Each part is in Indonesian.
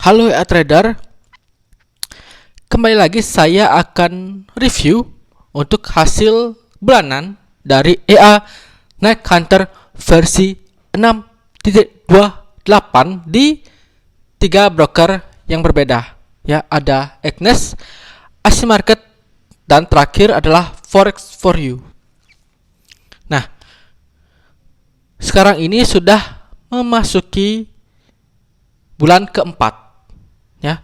Halo ya trader, kembali lagi saya akan review untuk hasil bulanan dari EA Night Hunter versi 6.28 di 3 broker yang berbeda. Ya, ada Agnes, Asia Market, dan terakhir adalah Forex4U. Nah, sekarang ini sudah memasuki bulan keempat. Ya,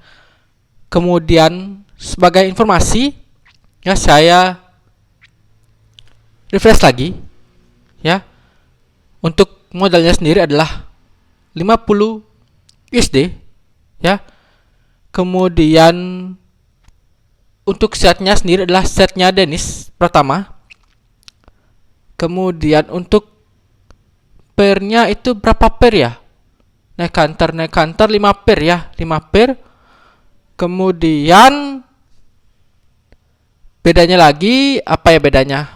kemudian sebagai informasi, ya saya refresh lagi. Ya, untuk modalnya sendiri adalah 50 USD. Ya, kemudian untuk setnya sendiri adalah setnya Dennis pertama. Kemudian untuk pairnya itu berapa pair ya? Naik Hunter 5 pair ya, 5 pair. Kemudian bedanya lagi apa ya bedanya?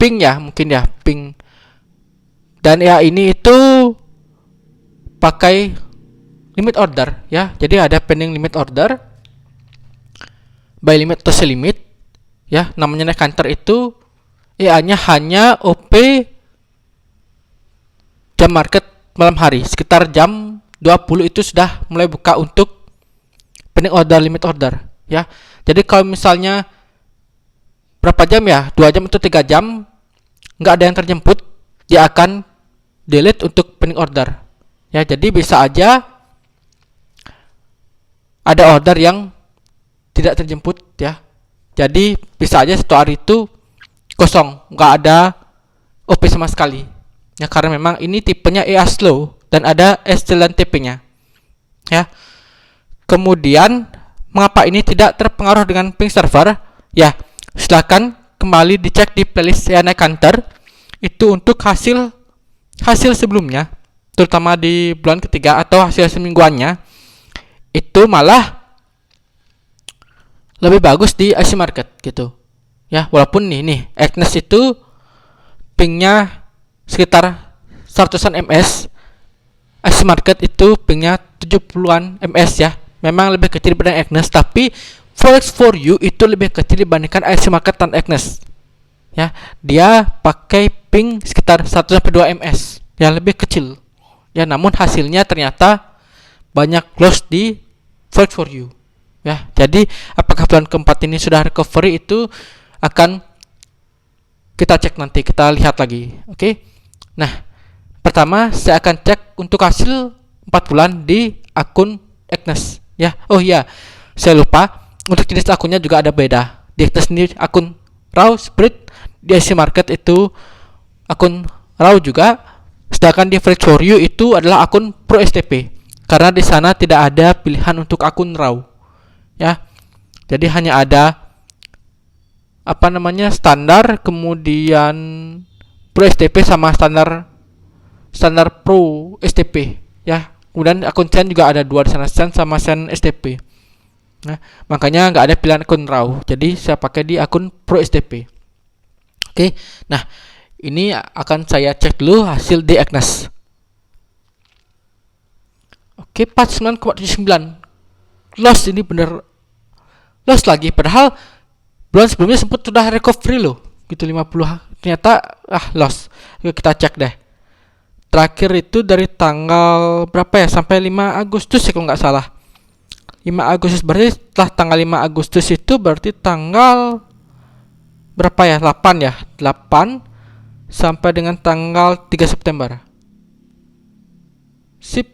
Ping ya, mungkin ya, ping. Dan ya ini itu pakai limit order ya. Jadi ada pending limit order, buy limit atau sell limit ya. Namanya Naik Hunter itu EA-nya hanya OP jam market malam hari, sekitar jam 20 itu sudah mulai buka untuk pending order, limit order ya. Jadi kalau misalnya berapa jam ya, 2 jam atau 3 jam nggak ada yang terjemput, dia akan delete untuk pending order ya. Jadi bisa aja ada order yang tidak terjemput ya. Jadi bisa aja satu hari itu kosong, nggak ada OP sama sekali ya, karena memang ini tipenya EA slow dan ada SLNTP nya ya. Kemudian mengapa ini tidak terpengaruh dengan ping server ya, silahkan kembali dicek di playlist EA Night Hunter itu untuk hasil sebelumnya, terutama di bulan ketiga atau hasil semingguannya itu malah lebih bagus di Asia Market gitu ya. Walaupun nih Agnes itu pingnya sekitar 100-an ms, Asia Market itu pingnya 70-an ms ya. Memang lebih kecil dibanding Agnes, tapi Forex4U itu lebih kecil dibandingkan Asia Market dan Agnes ya. Dia pakai ping sekitar 1-2 ms ya, lebih kecil ya. Namun hasilnya ternyata banyak loss di Forex4U ya. Jadi apakah bulan keempat ini sudah recovery, itu akan kita cek nanti, kita lihat lagi. Oke. Nah, pertama saya akan cek untuk hasil 4 bulan di akun Agnes ya. Oh iya, saya lupa, untuk jenis akunnya juga ada beda. Di Agnes sendiri akun raw split, di Asia Market itu akun raw juga, sedangkan di Forex4U itu adalah akun Pro STP, karena di sana tidak ada pilihan untuk akun raw ya. Jadi hanya ada standar, kemudian Pro STP sama standar Pro STP ya. Kemudian akun Sen juga ada 2 di sana, Sen sama Sen STP. Nah, makanya nggak ada pilihan akun raw. Jadi saya pakai di akun Pro STP. Oke. Nah, ini akan saya cek dulu hasil di Agnes. Oke, 49,79. Loss, ini bener loss lagi, padahal bulan sebelumnya sempat sudah recovery loh gitu 50, ternyata loss. Yuk kita cek deh. Terakhir itu dari tanggal berapa ya, sampai 5 Agustus ya kalau nggak salah. 5 Agustus berarti setelah tanggal 5 Agustus itu berarti tanggal berapa ya, 8 ya, 8 sampai dengan tanggal 3 September. Sip.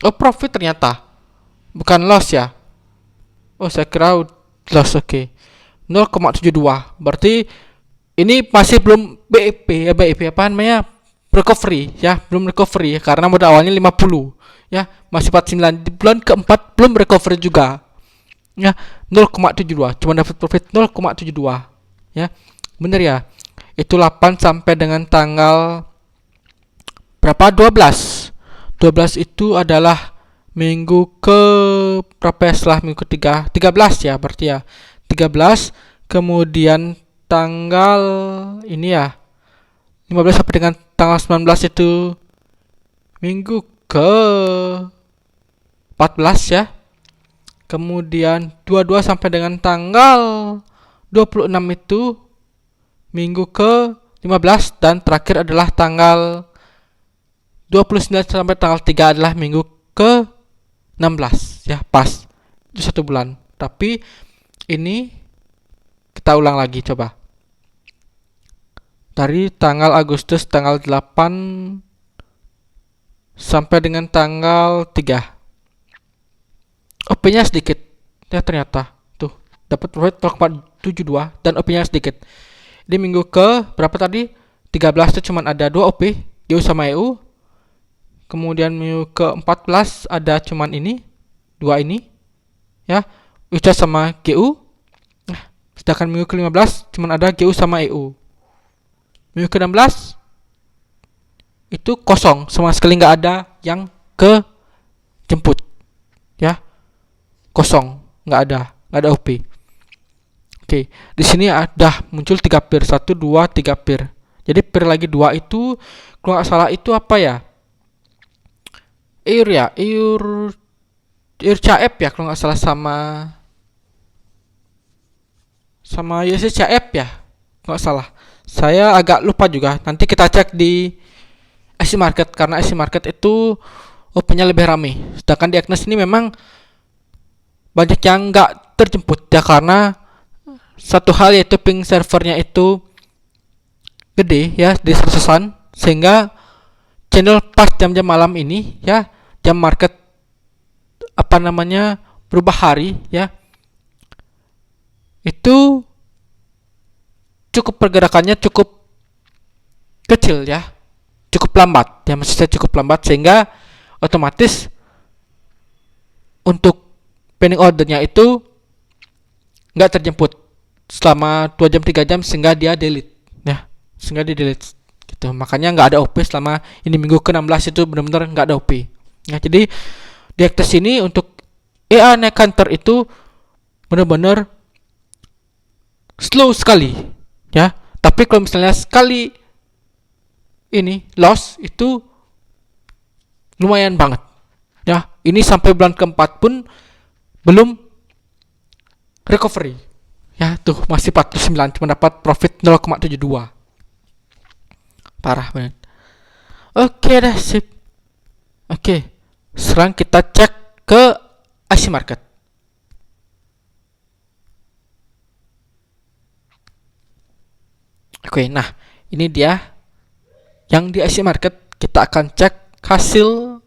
Oh, profit ternyata, bukan loss ya. Oh, saya kira loss. Oke. 0,72. Berarti ini masih belum BEP apa namanya, recovery ya, belum recovery ya, karena modal awalnya 50 ya, masih 49. Di bulan keempat belum recovery juga ya. 0,72, cuma dapat profit 0,72 ya. Bener ya, itu 8 sampai dengan tanggal berapa, 12 itu adalah minggu ke berapa ya, setelah minggu ketiga, 13 ya berarti ya, 13. Kemudian tanggal ini ya 15 sampai dengan tanggal 19 itu minggu ke 14 ya. Kemudian 22 sampai dengan tanggal 26 itu minggu ke 15, dan terakhir adalah tanggal 29 sampai tanggal 3 adalah minggu ke 16 ya, pas itu 1 bulan. Tapi ini kita ulang lagi, coba dari tanggal Agustus tanggal 8 sampai dengan tanggal 3. OP-nya sedikit ya, ternyata tuh dapat profit 0,72 dan OP-nya sedikit. Di minggu ke berapa tadi 13 itu cuman ada 2 OP, GU sama EU. Kemudian minggu ke 14 ada cuman ini 2 ini ya, UCA sama GU. Sedangkan minggu ke 15 cuman ada GU sama EU. Minggu ke 16 itu kosong, sama sekali nggak ada yang ke jemput ya, kosong, nggak ada OP. Oke, di sini ada muncul 3 pair, 1 2 3 pair. Jadi pair lagi 2 itu kalau nggak salah itu apa ya, EUR ya, EUR CAF ya kalau nggak salah, sama USD CAF ya kalau nggak salah. Saya agak lupa juga, nanti kita cek di IC Market, karena IC Market itu OP-nya lebih rame. Sedangkan di Agnes ini memang banyak yang nggak terjemput ya, karena satu hal yaitu ping servernya itu gede ya, di 100-an, sehingga channel pas jam-jam malam ini ya, jam market berubah hari ya, itu cukup pergerakannya cukup kecil ya, cukup lambat ya, maksudnya cukup lambat, sehingga otomatis untuk pending ordernya itu nggak terjemput selama 2 jam 3 jam, sehingga dia delete ya, gitu. Makanya nggak ada OP selama ini minggu ke-16 itu benar-benar nggak ada OP ya. Jadi di Agnes ini untuk EA naik counter itu benar-benar slow sekali ya. Tapi kalau misalnya sekali ini loss itu lumayan banget ya. Ini sampai bulan keempat pun belum recovery ya, tuh masih 49, cuma dapat profit 0,72. Parah banget. Oke dah, sip. Oke, sekarang kita cek ke IC Market. Oke, nah ini dia yang di IC Market. Kita akan cek hasil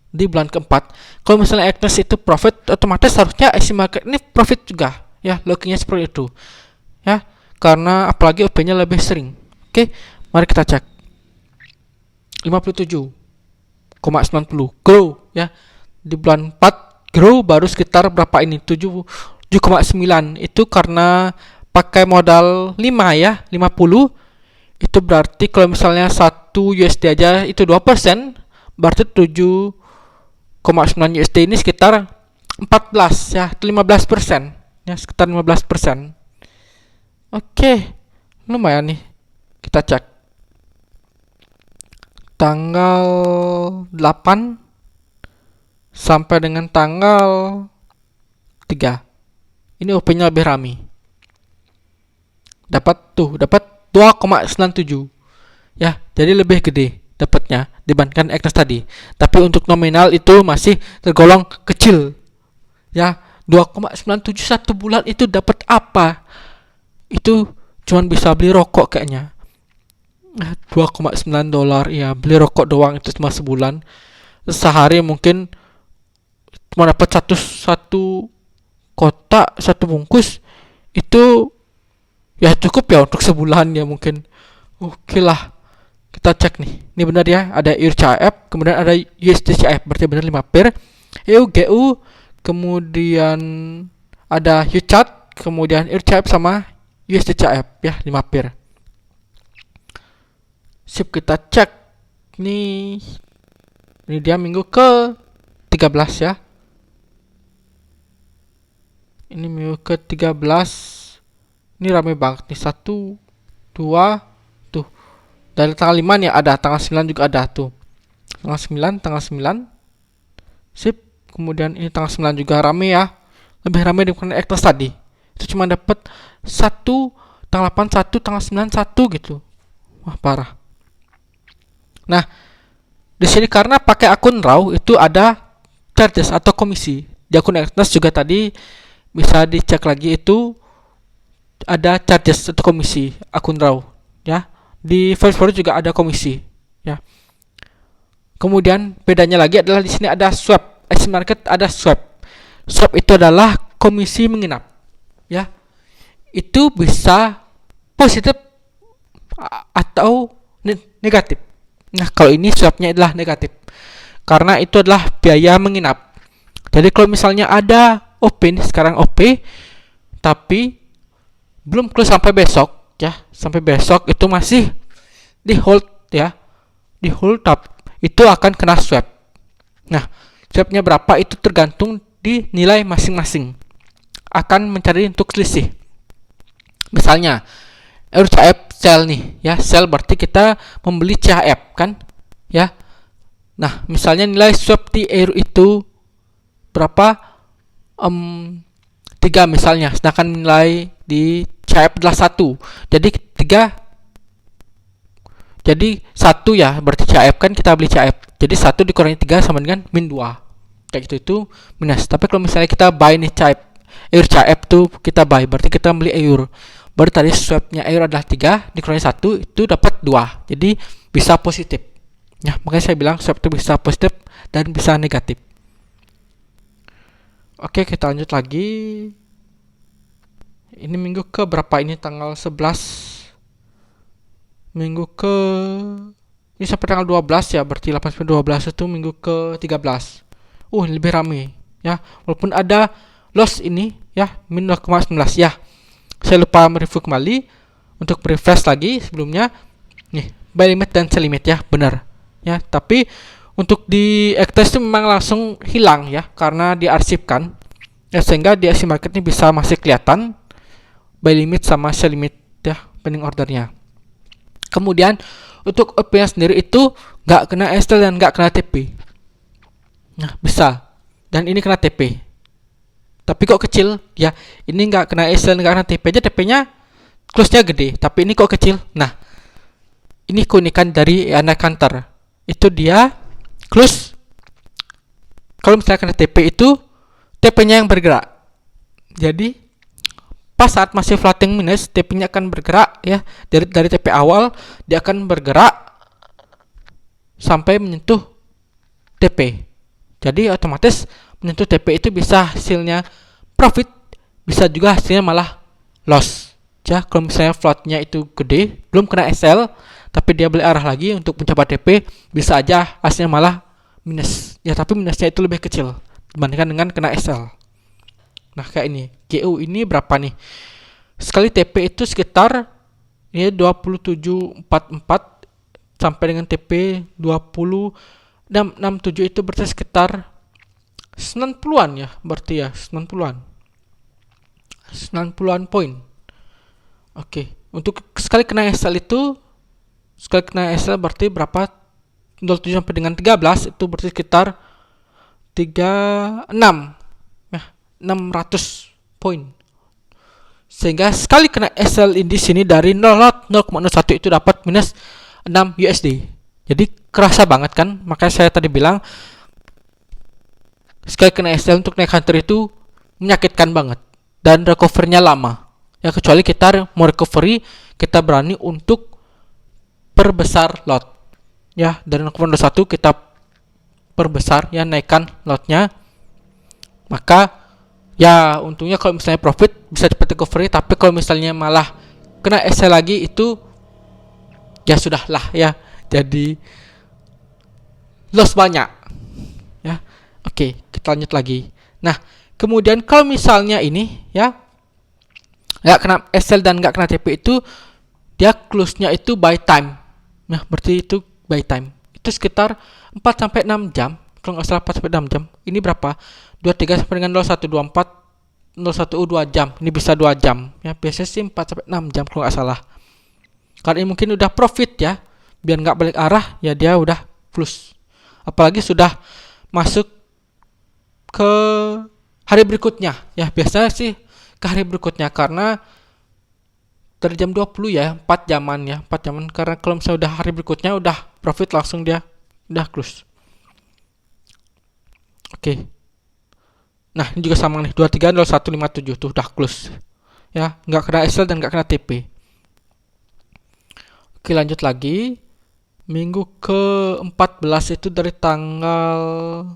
di bulan keempat. Kalau misalnya Agnes itu profit, otomatis harusnya IC Market ini profit juga ya, logiknya seperti itu ya, karena apalagi OP-nya lebih sering. Oke, mari kita cek 57,90 grow ya, di bulan 4 grow baru sekitar berapa ini, 7,9. Itu karena pakai modal 5 ya, 50. Itu berarti kalau misalnya 1 USD aja itu 2%, berarti 7,9 USD ini sekitar 14 ya, 15% ya, sekitar 15%. Oke, lumayan nih. Kita cek tanggal 8 sampai dengan tanggal 3. Ini OP-nya lebih rame. Dapat 2,97 ya, jadi lebih gede dapatnya dibandingkan Agnes tadi. Tapi untuk nominal itu masih tergolong kecil ya. 2,97 1 bulan itu dapat apa? Itu cuman bisa beli rokok kayaknya. $2,9 ya, beli rokok doang itu cuma sebulan. Sehari mungkin cuma dapat satu kotak, satu bungkus. Itu ya cukup ya untuk sebulan ya mungkin. Oke lah. Kita cek nih. Ini benar ya, ada EUR CAF, kemudian ada USD CAF, berarti benar 5 pair. EU GU, kemudian ada UCAD, kemudian EUR CAF sama USD CAF ya, 5 pair. Sip, kita cek nih. Ini dia minggu ke 13 ya. Ini minggu ke 13. Ini rame banget nih, 1 2 tuh Dari tanggal 5 nih ada, tanggal 9 juga ada tuh. Tanggal 9. Sip. Kemudian ini tanggal 9 juga rame ya. Lebih rame daripada Ektas tadi. Itu cuma dapat 1 tanggal 8 1 tanggal 9 1 gitu. Wah, parah. Nah, di sini karena pakai akun RAW itu ada charges atau komisi. Di akun Ektas juga tadi bisa dicek lagi, itu ada charges atau komisi akun RAW ya. Di Foursquare juga ada komisi ya. Kemudian bedanya lagi adalah di sini ada swap. Action Market ada swap. Swap itu adalah komisi menginap ya. Itu bisa positif atau negatif. Nah, kalau ini swapnya adalah negatif karena itu adalah biaya menginap. Jadi kalau misalnya ada OP nih, sekarang OP tapi belum close sampai besok ya, sampai besok itu masih di hold ya, di hold up, itu akan kena swap. Nah, swapnya berapa itu tergantung di nilai masing-masing, akan mencari untuk selisih. Misalnya CHF sell nih ya, sell berarti kita membeli CHF kan ya. Nah, misalnya nilai swap di euro itu berapa, 3 misalnya, sedangkan nilai di CHF adalah 1, jadi 3, jadi 1 ya, berarti CHF kan kita beli CHF, jadi 1 dikurangi 3 sama dengan min 2 kayak gitu, itu minus. Tapi kalau misalnya kita buy nih CHF, euro CHF tuh kita buy, berarti kita beli euro, berarti tadi swapnya euro adalah 3 dikurangi 1 itu dapat 2, jadi bisa positif ya. Makanya saya bilang swap itu bisa positif dan bisa negatif. Oke, kita lanjut lagi. Ini minggu ke berapa ini, tanggal 11, minggu ke ini sampai tanggal 12 ya, berarti 8-12 itu minggu ke 13. Lebih rame ya, walaupun ada loss ini ya, min 0,19 ya. Saya lupa mereview kembali untuk refresh lagi sebelumnya. Nih, buy limit dan sell limit ya, benar ya. Tapi untuk di Ektas itu memang langsung hilang ya, karena diarsipkan ya, sehingga di Action Market ini bisa masih kelihatan buy limit sama sell limit ya, pending ordernya. Kemudian untuk OP-nya sendiri itu nggak kena SL dan nggak kena TP. Nah, bisa. Dan ini kena TP. Tapi kok kecil ya, ini nggak kena SL, nggak kena TP aja, TP-nya close-nya gede, tapi ini kok kecil. Nah, ini keunikan dari Ana Counter. Itu dia close, kalau misalnya kena TP itu TP-nya yang bergerak. Jadi pas saat masih floating minus, TP-nya akan bergerak ya, dari TP awal dia akan bergerak sampai menyentuh TP. Jadi otomatis menyentuh TP itu bisa hasilnya profit, bisa juga hasilnya malah loss ya. Kalau misalnya floatnya itu gede, belum kena SL, tapi dia beli arah lagi untuk mencapai TP, bisa aja hasilnya malah minus ya, tapi minusnya itu lebih kecil dibandingkan dengan kena SL. Nah, kayak ini GU ini berapa nih, sekali TP itu sekitar ini 2744 sampai dengan TP 2067, itu berarti sekitar 90-an ya, berarti ya 90-an poin. Oke, untuk sekali kena SL itu, sekali kena SL berarti berapa, 07 sampai dengan 13 itu berarti sekitar 36 ya, 600 poin. Sehingga sekali kena SL di sini dari 0,01 itu dapat minus 6 USD. Jadi kerasa banget kan? Makanya saya tadi bilang sekali kena SL untuk naik hunter itu menyakitkan banget dan recovery-nya lama. Ya, kecuali kita mau recovery, kita berani untuk perbesar lot. Ya, dari 0,21 kita perbesar ya, naikkan lotnya. Maka ya untungnya kalau misalnya profit bisa cepat recovery, tapi kalau misalnya malah kena SL lagi itu ya sudahlah ya, jadi loss banyak ya. Oke, kita lanjut lagi. Nah, kemudian kalau misalnya ini ya nggak kena SL dan nggak kena TP, itu dia close-nya itu by time. Nah, berarti itu by time itu sekitar 4-6 jam, kalau nggak salah 4-6 jam. Ini berapa, 23 sampai dengan 0124 2 jam, ini bisa 2 jam ya, biasanya sih 4-6 jam kalau nggak salah, karena ini mungkin udah profit ya. biar nggak balik arah, ya dia udah close. Apalagi sudah masuk ke hari berikutnya, ya biasanya sih ke hari berikutnya, karena dari jam 20 ya, 4 jaman ya, 4 jaman, karena kalau misalnya udah hari berikutnya udah profit, langsung dia udah close. Oke. Nah, ini juga sama nih, 230157 tuh udah close. Ya, nggak kena SL dan nggak kena TP. Oke, lanjut lagi. Minggu ke-14 itu dari tanggal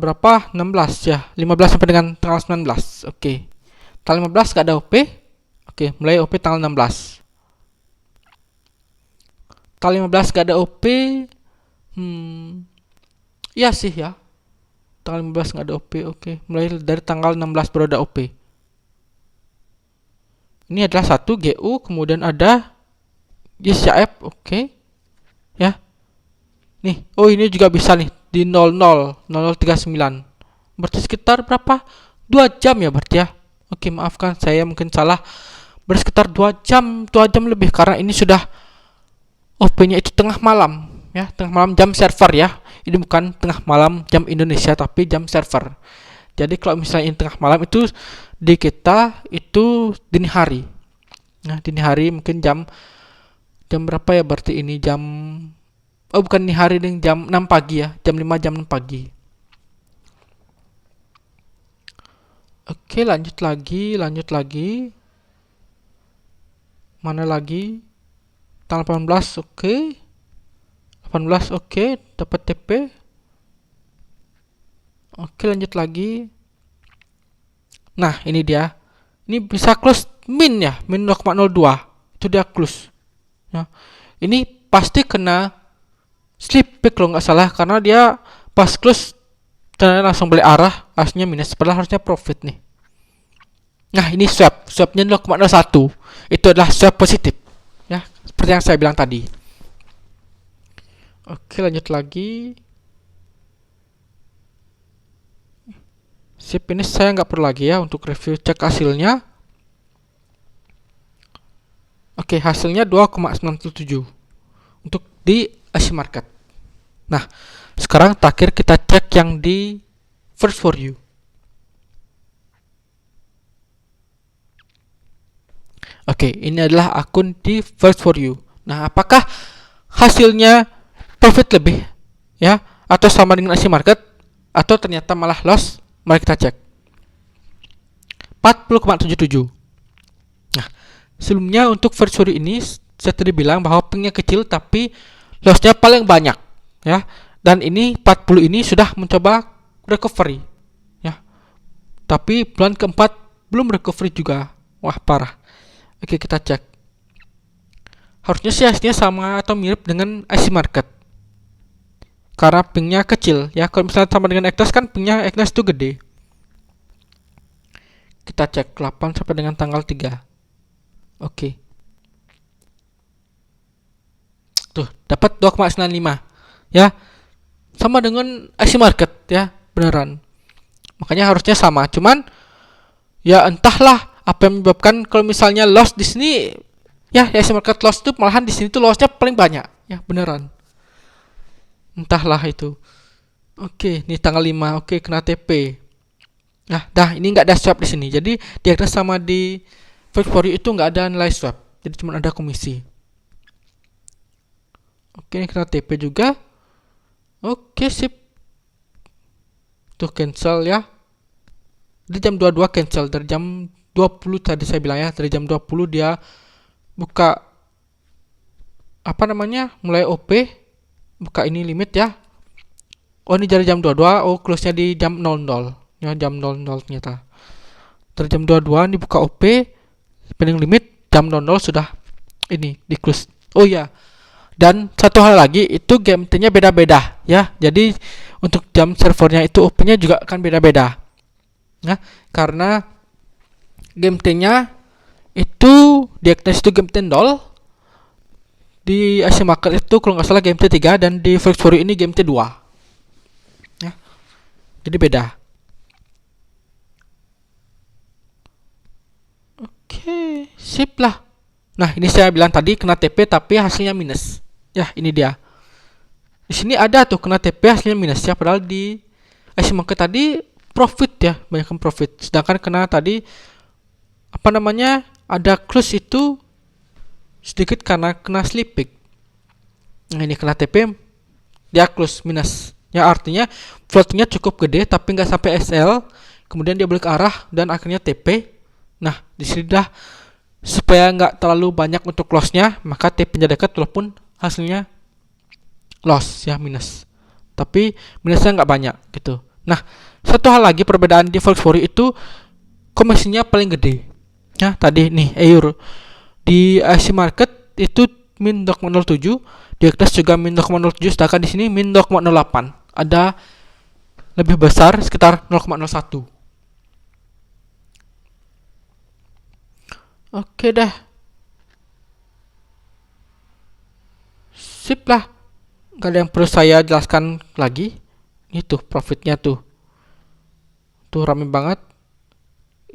berapa? 16 ya. 15 sampai dengan tanggal 19. Oke. Tanggal 15 gak ada OP. Oke, mulai OP tanggal 16. Tanggal 15 gak ada OP. Iya sih ya. Tanggal 15 gak ada OP. Oke, mulai dari tanggal 16 baru ada OP. Ini adalah satu GU, kemudian ada YSAF. Oke. Ya. Nih, oh ini juga bisa nih di 000039. Berarti sekitar berapa? 2 jam ya berarti ya. Oke, maafkan saya mungkin salah. Berarti sekitar 2 jam, 2 jam lebih, karena ini sudah OP-nya itu tengah malam ya, tengah malam jam server ya. Ini bukan tengah malam jam Indonesia, tapi jam server. Jadi kalau misalnya ini tengah malam, itu di kita itu dini hari. Nah, dini hari mungkin jam berapa ya berarti ini jam, oh bukan dini hari, ding, jam 6 pagi ya, jam 5 jam 6 pagi. Oke, lanjut lagi. Mana lagi? Tanggal 18, oke. 18, oke, dapat TP. Oke, lanjut lagi. Nah, ini dia. Ini bisa close min ya, min 0,02. Itu dia close. Ya. Ini pasti kena slip back kalau nggak salah, karena dia pas close dan langsung balik arah, harusnya minus, padahal harusnya profit nih. Nah, ini swapnya 0,01. Itu adalah swap positif. Ya, seperti yang saya bilang tadi. Oke, lanjut lagi. Sip, ini saya nggak perlu lagi ya untuk review, cek hasilnya. Oke, hasilnya 2,97 untuk di Asia Market. Nah, sekarang terakhir kita cek yang di First For You. Oke, ini adalah akun di First For You. Nah, apakah hasilnya profit lebih ya, atau sama dengan Asia Market, atau ternyata malah loss? Mari kita cek. 40,77. Nah, sebelumnya untuk First For You ini saya tadi bilang bahwa pingnya kecil tapi lossnya paling banyak ya. Dan ini 40 ini sudah mencoba recovery ya. Tapi bulan keempat belum recovery juga. Wah, parah. Oke, kita cek. Harusnya sih hasilnya sama atau mirip dengan IC Market, karena pingnya kecil ya. Kalau misalnya sama dengan Eknas, kan pingnya Eknas itu gede. Kita cek 8 sampai dengan tanggal 3. Oke. Tuh, dapat 2,95 ya. Sama dengan IC Market ya, beneran. Makanya harusnya sama. Cuman ya entahlah apa yang menyebabkan kalau misalnya loss di sini ya, IC Market loss tuh malahan di sini tuh lossnya paling banyak ya, beneran. Entahlah itu. Oke, ini tanggal 5. Oke, kena TP. Nah, ini nggak ada swap di sini. Jadi di Eknas sama di First For You itu nggak ada nilai swap. Jadi cuma ada komisi. Oke, ini kena TP juga. Oke, sip. Tuh cancel ya. Di jam 22 cancel. Dari jam 20 tadi saya bilang ya. Dari jam 20 dia buka apa namanya, mulai OP. Buka ini limit ya. Oh, ini dari jam 22. Oh, close nya di jam 00 ya, jam 00 ternyata. Dari jam 22 ini buka OP, pending limit, jam 00 sudah ini di close. Oh ya, dan satu hal lagi, itu GMT nya beda-beda ya. Jadi untuk jam servernya itu OP nya juga akan beda-beda ya, karena GMT nya itu di Eknas itu GMT 0, di Asia Market itu kalau nggak salah GMT 3, dan di First For You ini GMT 2 ya. Jadi beda. Oke, sip lah. Nah, ini saya bilang tadi kena TP tapi hasilnya minus. Ya, ini dia. Di sini ada tuh kena TP hasilnya minus ya, padahal di IC market tadi profit ya, banyakkan profit. Sedangkan kena tadi apa namanya? Ada close itu sedikit karena kena slip peak. Nah, ini kena TP dia close minus. Ya, artinya floatnya cukup gede tapi nggak sampai SL. Kemudian dia balik arah dan akhirnya TP. Nah, di sini dah supaya nggak terlalu banyak untuk lossnya, maka TP-nya dekat walaupun hasilnya loss ya, minus. Tapi minusnya nggak banyak gitu. Nah, satu hal lagi perbedaan di Forex itu komisinya paling gede. Ya, tadi nih EUR di IC market itu min 0,07, di Eknas juga min 0,07, sedangkan di sini min 0,08. Ada lebih besar sekitar 0,01. Oke dah. Sip lah. Gak ada yang perlu saya jelaskan lagi. Itu profitnya tuh. Tuh rame banget.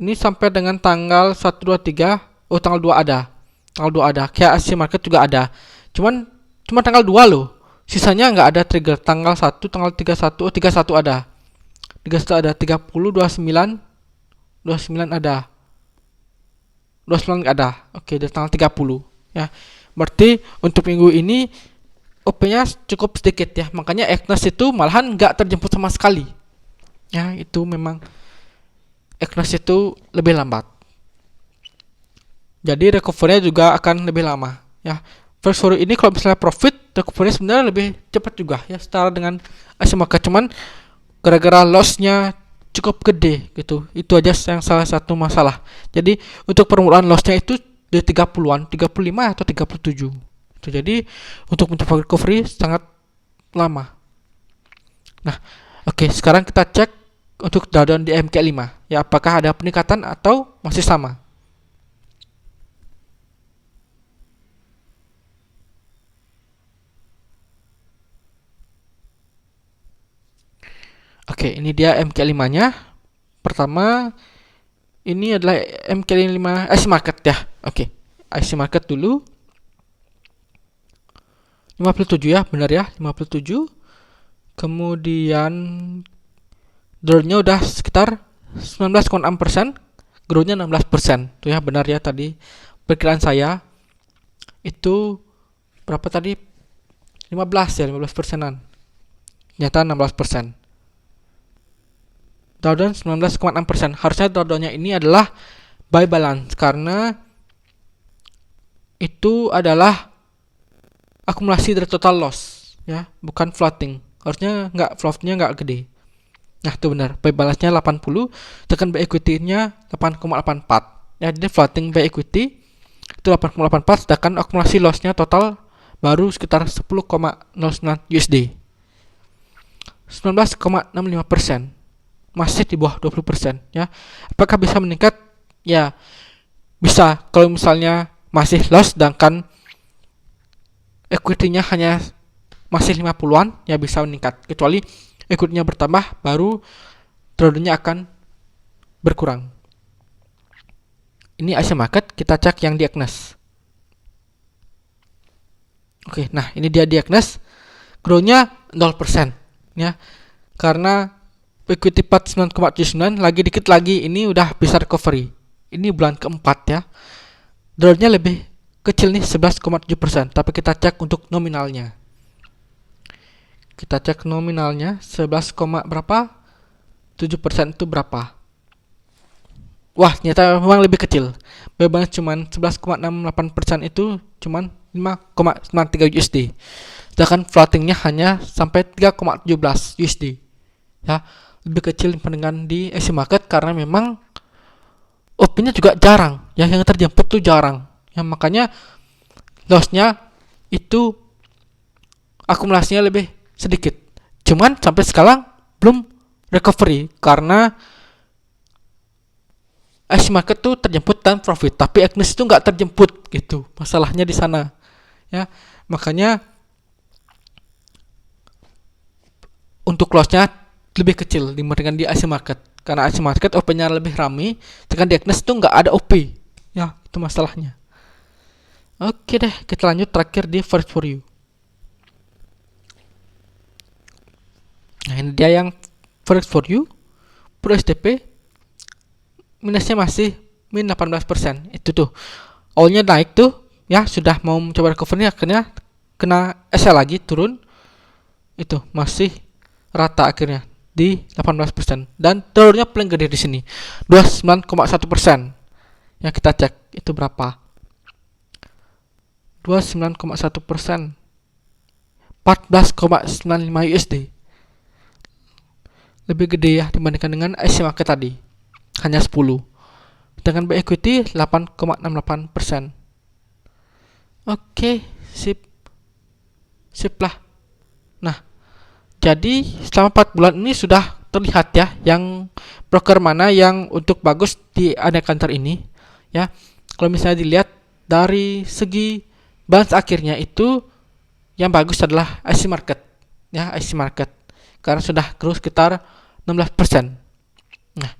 Ini sampai dengan tanggal 1, 2, 3. Oh, tanggal 2 ada. Tanggal 2 ada. Kayak Asia Market juga ada. Cuma tanggal 2 loh. Sisanya nggak ada trigger. Tanggal 1, tanggal 31. Oh, 31 ada. 31 ada. 30, 29. 29 ada. 29 nggak ada. Oke, dari tanggal 30. Ya. Berarti untuk minggu ini OP-nya cukup sedikit ya. Makanya Eknas itu malahan nggak terjemput sama sekali. Ya, itu memang Eknas itu lebih lambat. Jadi recovery-nya juga akan lebih lama. Ya, first story ini kalau misalnya profit, recovery sebenarnya lebih cepat juga ya, setara dengan Asia Market. Cuman gara-gara loss-nya cukup gede gitu. Itu aja yang salah satu masalah. Jadi untuk permulaan loss-nya itu di 30-an, 35 atau 37. Itu jadi untuk mencapai recovery sangat lama. Nah, oke, sekarang kita cek untuk drawdown di MK5. Ya, apakah ada peningkatan atau masih sama? Oke, ini dia MK5-nya. Pertama, ini adalah MK5 IC Market ya. Oke, IC Market dulu. 57 ya, benar ya, 57. Kemudian draw-nya udah sekitar 19,6%, grow-nya 16%. Tuh ya, benar ya tadi perkiraan saya. Itu berapa tadi? 15 ya, 15%-an. Nyata 16%. Drawdown 19,6%. Harusnya drawdown-nya ini adalah buy balance karena itu adalah akumulasi dari total loss ya, bukan floating. Harusnya floatnya nggak gede. Nah, itu benar. Buy balance-nya 80, tekan buy equity-nya 8,84. Ya, jadi floating buy equity itu 8,84, sedangkan akumulasi loss-nya total baru sekitar 10,09 USD. 19,65%. Masih di bawah 20% ya. Apakah bisa meningkat? Ya, bisa kalau misalnya masih loss sedangkan equity-nya hanya masih 50-an, ya bisa meningkat. Kecuali equity-nya bertambah, baru drawdown-nya akan berkurang. Ini Asia Market, kita cek yang di Eknas. Oke, nah ini dia di Eknas. Grow-nya 0% ya. Karena equity 49,79, lagi dikit lagi ini udah bisa recovery. Ini bulan keempat ya. Drawdown-nya lebih kecil nih, 11,7%, tapi kita cek untuk nominalnya. Kita cek nominalnya 11, berapa? 7% itu berapa? Wah, ternyata memang lebih kecil. Bebannya cuman 11,68%, itu cuman 5,93 USD. Sedangkan floatingnya hanya sampai 3,17 USD. Ya, lebih kecil dibandingkan di Asia Market karena memang OP-nya juga jarang. Ya, yang terjemput tuh jarang. Ya, makanya loss-nya itu akumulasinya lebih sedikit. Cuman sampai sekarang belum recovery karena Asia Market tuh terjemput dan profit, tapi Eknas itu nggak terjemput gitu. Masalahnya di sana. Ya, makanya untuk loss-nya lebih kecil dibandingkan di Asia Market. Karena Asia Market OP-nya lebih ramai, sedangkan di Eknas itu nggak ada OP. Ya, itu masalahnya. Oke deh, kita lanjut terakhir di First For You. Nah, ini dia yang First For You Pro SDP, minusnya masih min 18%. Itu tuh awalnya naik tuh ya, sudah mau mencoba recovery, akhirnya kena SL lagi, turun. Itu masih rata akhirnya di 18%, dan telurnya paling gede di sini 29,1%. Yang kita cek itu berapa? 29,1%, 14,95 USD. Lebih gede ya dibandingkan dengan IC market tadi, hanya 10. Dengan by equity 8,68%. Oke, sip lah. Nah, jadi selama 4 bulan ini sudah terlihat ya yang broker mana yang untuk bagus di Anaconda ini ya. Kalau misalnya dilihat dari segi balance akhirnya, itu yang bagus adalah IC market ya, IC market, karena sudah growth sekitar 16%. Nah,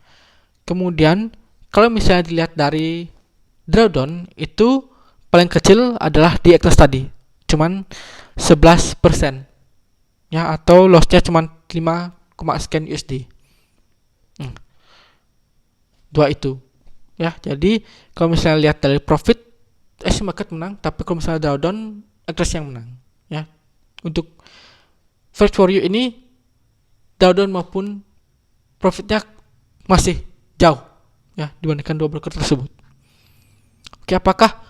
kemudian kalau misalnya dilihat dari drawdown, itu paling kecil adalah di Express tadi, cuman 11% ya, atau lossnya cuman 5, sekian USD. Dua itu ya. Jadi kalau misalnya lihat dari profit, market menang, tapi kalau misalnya drawdown, Express yang menang ya. Untuk First For You ini drawdown maupun profitnya masih jauh ya dibandingkan dua broker tersebut. Oke, apakah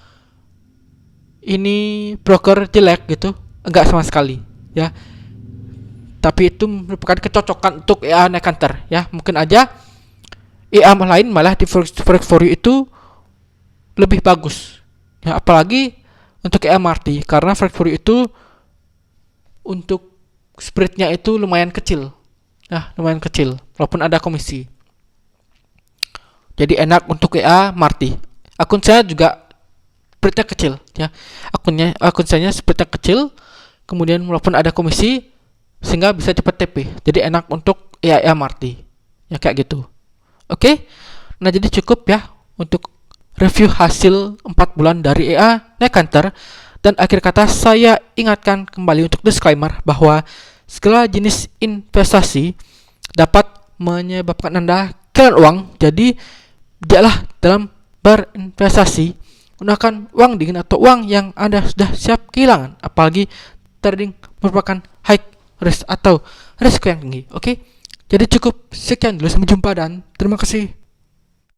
ini broker jelek gitu? Enggak sama sekali ya. Tapi itu merupakan kecocokan untuk EA Anaconda ya. Mungkin aja EA lain malah di First For You itu lebih bagus ya, apalagi untuk EA Marti, karena First For You itu untuk spreadnya itu lumayan kecil ya, lumayan kecil walaupun ada komisi. Jadi enak untuk EA Marti. Akun saya juga spreadnya kecil ya, akun saya spreadnya kecil, kemudian walaupun ada komisi sehingga bisa cepat TP. Jadi enak untuk EA Marti ya, kayak gitu. Oke. Nah, jadi cukup ya untuk review hasil 4 bulan dari EA Anaconda. Dan akhir kata, saya ingatkan kembali untuk disclaimer bahwa segala jenis investasi dapat menyebabkan Anda kehilangan uang. Jadi janganlah dalam berinvestasi gunakan uang dingin atau uang yang Anda sudah siap kehilangan, apalagi trading merupakan high risk atau risiko yang tinggi. Oke, jadi cukup sekian dulu, sampai jumpa dan terima kasih.